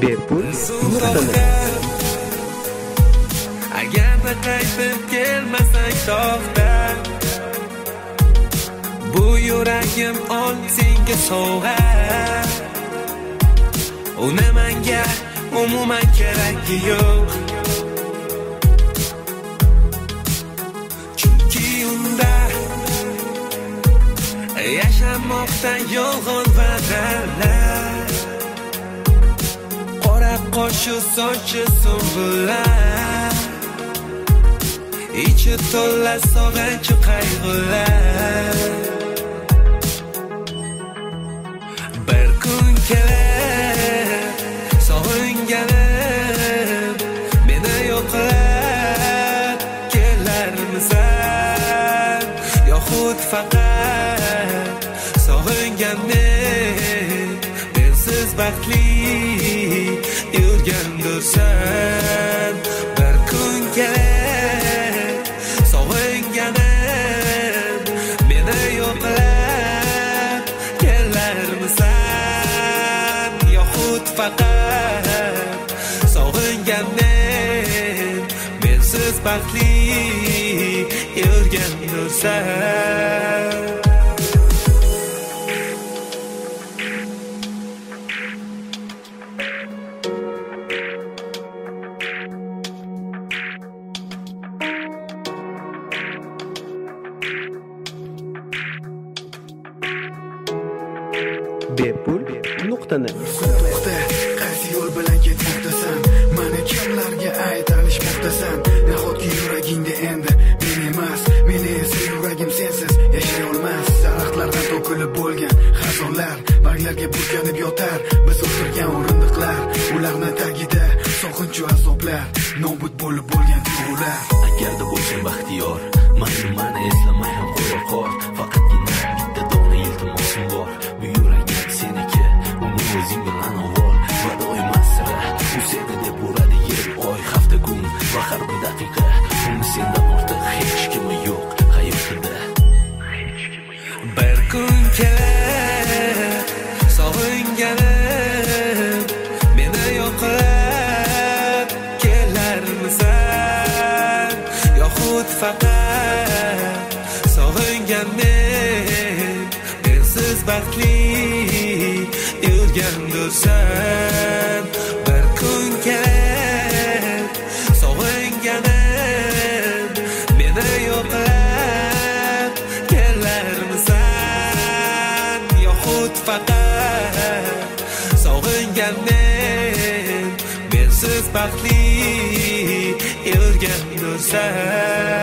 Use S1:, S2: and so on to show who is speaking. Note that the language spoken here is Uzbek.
S1: bepul
S2: agarda qaytib kelmasang tog'dan, bu yuragim ol senga sovg'a. Uni menga umuman keragi yo'q, chunki unda yashamoqda yolg'on va'dalar, qora qoshu sochi sumbullar, ichi to'la sog'inch qayg'ular. Bir kun kelar sog'inganim meni yo'qlab kelarmisan, yoxud faqat sog'inganni mensiz baxtli yurgandursan. Bir kun kelar sog'inganim meni yo'qlab kelarmisan, yoxud faqat sog'inganim mensiz baxtli yurgandursan.
S1: bepul nuqtanet.
S3: Qaysi yo'l bilan ketmoqdasan? Mana kimlarga aytalishmoqdasan? Nahotki yuragingda endi men emas, meni esa yuragim sensiz yashay olmas. Daraxtlardan to'kilib bo'lgan xazonlar barglarga burkanib yotar. Biz o'tirgan o'rindiqlar, ularning tagida so'qinch va azoblar, nobud bo'lib bo'lgan tuyg'ular.
S4: Agarda bo'lsa baxtiyor, mani eslamay ham qo'ya qol. Faqatgina bitta dona iltimosim bor, bu yuragim seniki, uni o'zing bilan avval. Va doimo sira u seni deb uradi yil, oy, hafta, kun va har bir daqiqa. Uni sendan ortiq hech kimi yo'q hayotida.
S2: Bir kun kelar sog'inganim meni yo'qlab kelarmisan, yoxud faqat sog'inganim mensiz baxtli yurgandursan. Bir kun kelar sog'inganim meni yo'qlab kelarmisan, yoxud faqat sog'inganim mensiz baxtli yurgandursan.